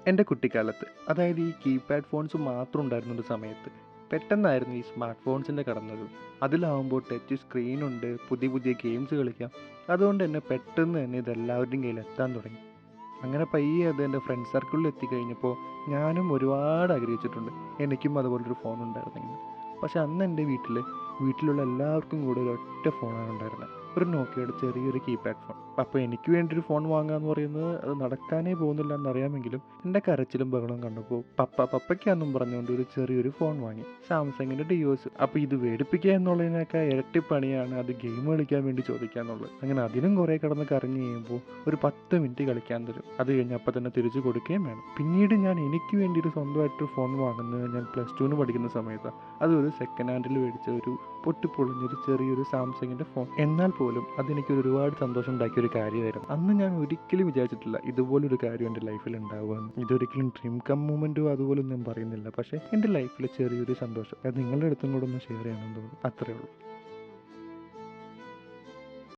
എൻ്റെ കുട്ടിക്കാലത്ത്, അതായത് ഈ കീപാഡ് ഫോൺസ് മാത്രം ഉണ്ടായിരുന്നൊരു സമയത്ത്, പെട്ടെന്നായിരുന്നു ഈ സ്മാർട്ട് ഫോൺസിൻ്റെ കടന്നത്. അതിലാവുമ്പോൾ ടച്ച് സ്ക്രീനുണ്ട്, പുതിയ പുതിയ ഗെയിംസ് കളിക്കാം. അതുകൊണ്ട് തന്നെ പെട്ടെന്ന് തന്നെ ഇത് എല്ലാവരുടെയും കയ്യിൽ എത്താൻ തുടങ്ങി. അങ്ങനെ പയ്യെ അത് എൻ്റെ ഫ്രണ്ട് സർക്കിളിൽ എത്തിക്കഴിഞ്ഞപ്പോൾ ഞാനും ഒരുപാട് ആഗ്രഹിച്ചിട്ടുണ്ട് എനിക്കും അതുപോലൊരു ഫോൺ ഉണ്ടായിരുന്നെങ്കിൽ. പക്ഷെ അന്ന് എൻ്റെ വീട്ടിലുള്ള എല്ലാവർക്കും കൂടെ ഒരൊറ്റ ഫോണാണ് ഉണ്ടായിരുന്നത്. ഒരു നോക്കിയയുടെ ചെറിയൊരു കീപാഡ് ഫോൺ. അപ്പോൾ എനിക്ക് വേണ്ടി ഒരു ഫോൺ വാങ്ങുക എന്ന് പറയുന്നത് അത് നടക്കാനേ പോകുന്നില്ല എന്നറിയാമെങ്കിലും എൻ്റെ കരച്ചിലും ബഹളവും കണ്ടപ്പോൾ പപ്പയ്ക്കാന്നും പറഞ്ഞുകൊണ്ട് ഒരു ചെറിയൊരു ഫോൺ വാങ്ങി, സാംസങ്ങിൻ്റെ ഡിയോസ്. അപ്പോൾ ഇത് മേടിപ്പിക്കുക എന്നുള്ളതിനേക്കാൾ ഇരട്ടി പണിയാണ് അത് ഗെയിം കളിക്കാൻ വേണ്ടി ചോദിക്കുക എന്നുള്ളത്. അങ്ങനെ അതിനും കുറേ കിടന്ന് കരഞ്ഞു കഴിയുമ്പോൾ ഒരു 10 മിനിറ്റ് കളിക്കാൻ തരും. അത് കഴിഞ്ഞ് അപ്പം തന്നെ തിരിച്ചു കൊടുക്കുകയും വേണം. പിന്നീട് ഞാൻ എനിക്ക് വേണ്ടി ഒരു സ്വന്തമായിട്ട് ഫോൺ വാങ്ങുന്നത് ഞാൻ +2 പഠിക്കുന്ന സമയത്താണ്. അതൊരു സെക്കൻഡ് ഹാൻഡിൽ മേടിച്ച ഒരു പൊട്ടിപ്പൊളിഞ്ഞൊരു ചെറിയൊരു സാംസങ്ങിൻ്റെ ഫോൺ. എന്നാൽ പോലും അതെനിക്ക് ഒരുപാട് സന്തോഷം ഉണ്ടാക്കിയ ഒരു കാര്യമായിരുന്നു. അന്ന് ഞാൻ ഒരിക്കലും വിചാരിച്ചിട്ടില്ല ഇതുപോലൊരു കാര്യം എൻ്റെ ലൈഫിൽ ഉണ്ടാവുകയെന്ന്. ഇതൊരിക്കലും ഡ്രീം കം മൂമെൻറ്റോ അതുപോലൊന്നും ഞാൻ പറയുന്നില്ല. പക്ഷേ എൻ്റെ ലൈഫിൽ ചെറിയൊരു സന്തോഷം അത് നിങ്ങളുടെ അടുത്തും കൂടെ ഒന്ന് ഷെയർ ചെയ്യണമെന്ന് തോന്നുന്നു. അത്രയേ ഉള്ളൂ.